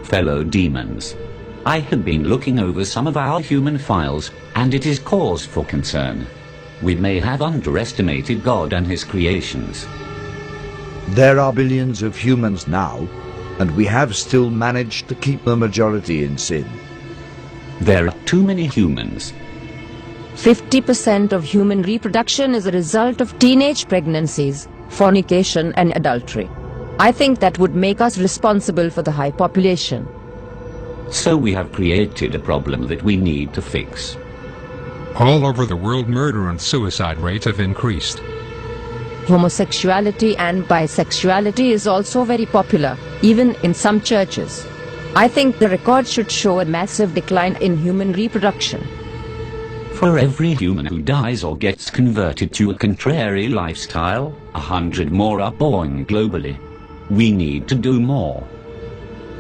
Fellow demons, I have been looking over some of our human files, and it is cause for concern. We may have underestimated God and his creations. There are billions of humans now, and we have still managed to keep the majority in sin. There are too many humans. 50% of human reproduction is a result of teenage pregnancies, fornication and adultery. I think that would make us responsible for the high population. So we have created a problem that we need to fix. All over the world, murder and suicide rates have increased. Homosexuality and bisexuality is also very popular, even in some churches. I think the record should show a massive decline in human reproduction. For every human who dies or gets converted to a contrary lifestyle, 100 more are born globally. We need to do more.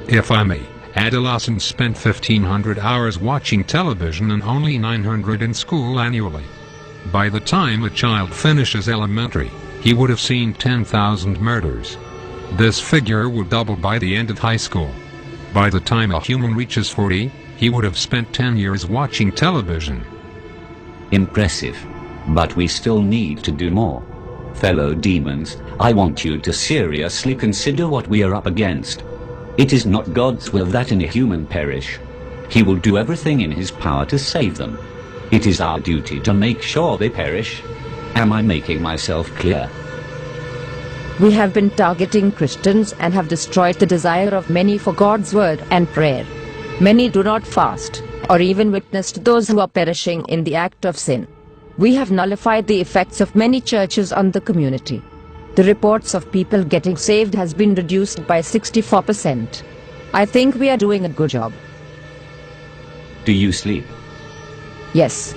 If I may, adolescents spent 1,500 hours watching television and only 900 in school annually. By the time a child finishes elementary, he would have seen 10,000 murders. This figure would double by the end of high school. By the time a human reaches 40, he would have spent 10 years watching television. Impressive. But we still need to do more. Fellow demons, I want you to seriously consider what we are up against. It is not God's will that any human perish. He will do everything in his power to save them. It is our duty to make sure they perish. Am I making myself clear? We have been targeting Christians and have destroyed the desire of many for God's word and prayer. Many do not fast, or even witness to those who are perishing in the act of sin. We have nullified the effects of many churches on the community. The reports of people getting saved has been reduced by 64%. I think we are doing a good job. Do you sleep? Yes.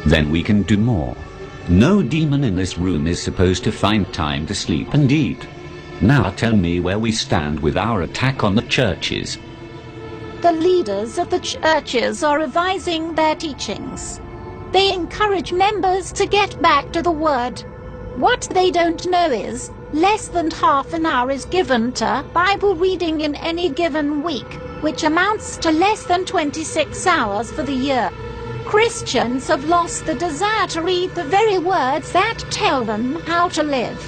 Then we can do more. No demon in this room is supposed to find time to sleep and eat. Now tell me where we stand with our attack on the churches. The leaders of the churches are revising their teachings. They encourage members to get back to the Word. What they don't know is, less than half an hour is given to Bible reading in any given week, which amounts to less than 26 hours for the year. Christians have lost the desire to read the very words that tell them how to live.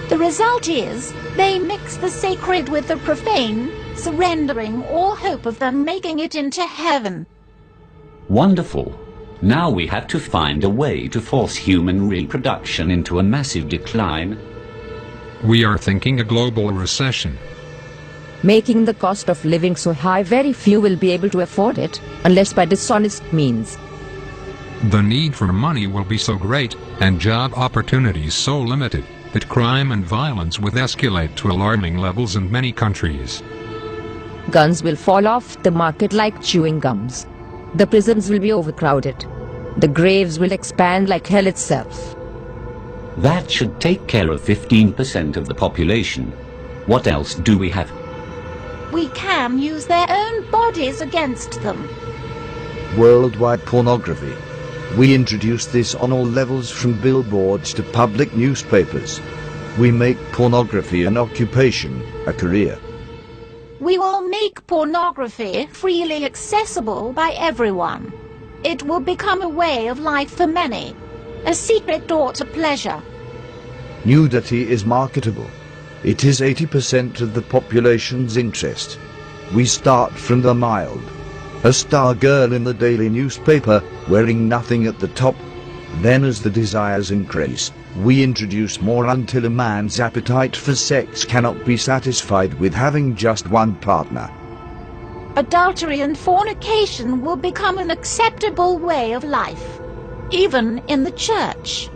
The result is, they mix the sacred with the profane, surrendering all hope of them making it into heaven. Wonderful. Now we have to find a way to force human reproduction into a massive decline. We are thinking a global recession. Making the cost of living so high, very few will be able to afford it, unless by dishonest means. The need for money will be so great, and job opportunities so limited, that crime and violence will escalate to alarming levels in many countries. Guns will fall off the market like chewing gums. The prisons will be overcrowded. The graves will expand like hell itself. That should take care of 15% of the population. What else do we have? We can use their own bodies against them. Worldwide pornography. We introduce this on all levels, from billboards to public newspapers. We make pornography an occupation, a career. We will make pornography freely accessible by everyone. It will become a way of life for many, a secret door to pleasure. Nudity is marketable. It is 80% of the population's interest. We start from the mild. A star girl in the daily newspaper, wearing nothing at the top. Then as the desires increase, we introduce more until a man's appetite for sex cannot be satisfied with having just one partner. Adultery and fornication will become an acceptable way of life, even in the church.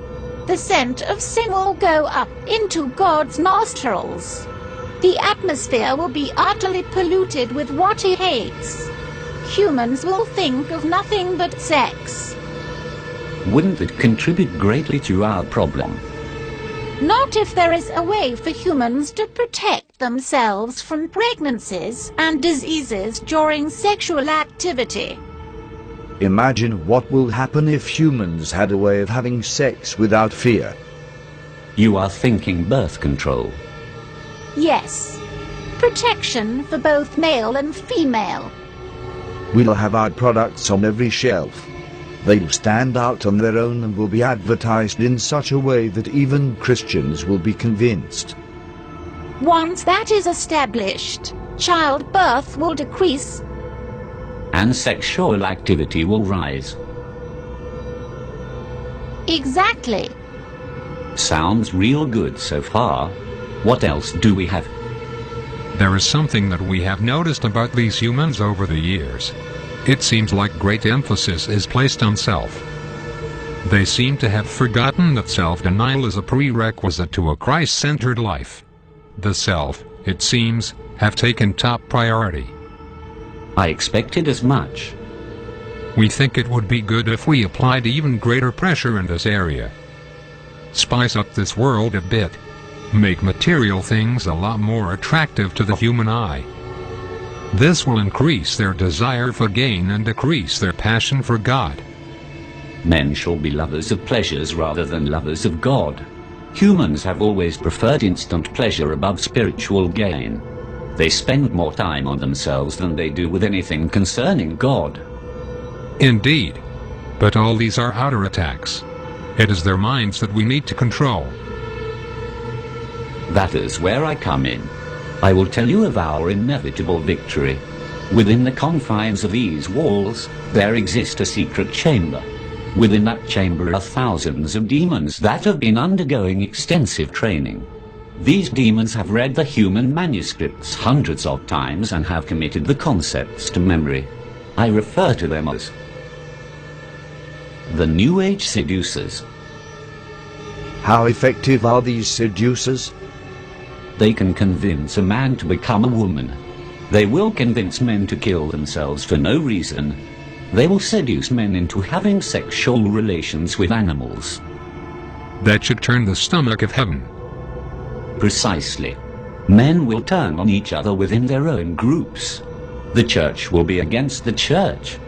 The scent of sin will go up into God's nostrils. The atmosphere will be utterly polluted with what he hates. Humans will think of nothing but sex. Wouldn't it contribute greatly to our problem? Not if there is a way for humans to protect themselves from pregnancies and diseases during sexual activity. Imagine what will happen if humans had a way of having sex without fear. You are thinking birth control. Yes. protection for both male and female. We'll have our products on every shelf. They'll stand out on their own and will be advertised in such a way that even Christians will be convinced. Once that is established, childbirth will decrease. And sexual activity will rise. Exactly. Sounds real good so far. What else do we have? There is something that we have noticed about these humans over the years. It seems like great emphasis is placed on self. They seem to have forgotten that self-denial is a prerequisite to a Christ-centered life. The self, it seems, have taken top priority. I expected as much. We think it would be good if we applied even greater pressure in this area. Spice up this world a bit. Make material things a lot more attractive to the human eye. This will increase their desire for gain and decrease their passion for God. Men shall be lovers of pleasures rather than lovers of God. Humans have always preferred instant pleasure above spiritual gain. They spend more time on themselves than they do with anything concerning God. Indeed. But all these are outer attacks. It is their minds that we need to control. That is where I come in. I will tell you of our inevitable victory. Within the confines of these walls, there exists a secret chamber. Within that chamber are thousands of demons that have been undergoing extensive training. These demons have read the human manuscripts hundreds of times and have committed the concepts to memory. I refer to them as the New Age seducers. How effective are these seducers? They can convince a man to become a woman. They will convince men to kill themselves for no reason. They will seduce men into having sexual relations with animals. That should turn the stomach of heaven. Precisely. Men will turn on each other within their own groups. The church will be against the church.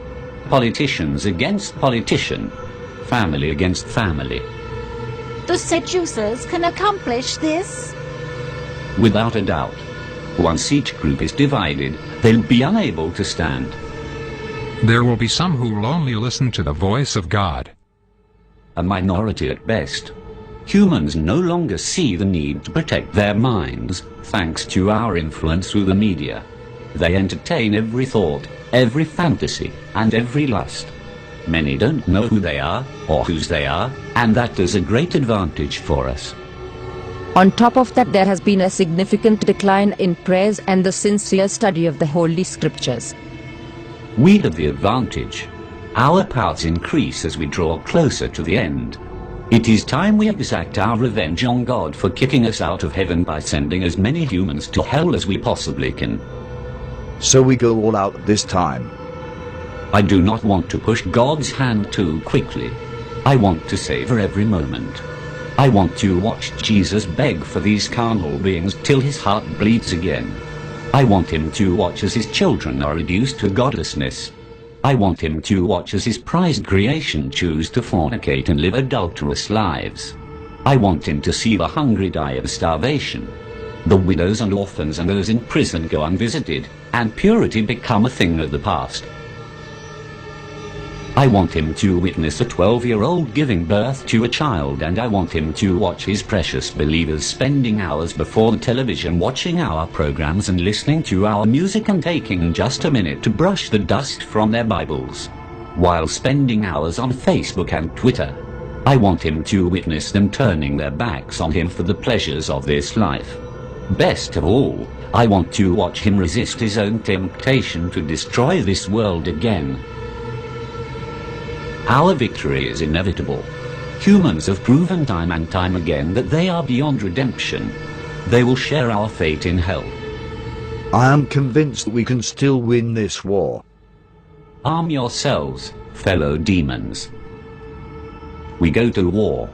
Politicians against politician. Family against family. The seducers can accomplish this. Without a doubt. Once each group is divided, they'll be unable to stand. There will be some who will only listen to the voice of God. A minority at best. Humans no longer see the need to protect their minds, thanks to our influence through the media. They entertain every thought, every fantasy, and every lust. Many don't know who they are, or whose they are, and that is a great advantage for us. On top of that, there has been a significant decline in prayers and the sincere study of the Holy Scriptures. We have the advantage. Our powers increase as we draw closer to the end. It is time we exact our revenge on God for kicking us out of heaven by sending as many humans to hell as we possibly can. So we go all out this time. I do not want to push God's hand too quickly. I want to savor every moment. I want to watch Jesus beg for these carnal beings till his heart bleeds again. I want him to watch as his children are reduced to godlessness. I want him to watch as his prized creation choose to fornicate and live adulterous lives. I want him to see the hungry die of starvation, the widows and orphans and those in prison go unvisited, and purity become a thing of the past. I want him to witness a 12-year-old giving birth to a child, and I want him to watch his precious believers spending hours before the television watching our programs and listening to our music and taking just a minute to brush the dust from their Bibles, while spending hours on Facebook and Twitter. I want him to witness them turning their backs on him for the pleasures of this life. Best of all, I want to watch him resist his own temptation to destroy this world again. Our victory is inevitable. Humans have proven time and time again that they are beyond redemption. They will share our fate in hell. I am convinced that we can still win this war. Arm yourselves, fellow demons. We go to war.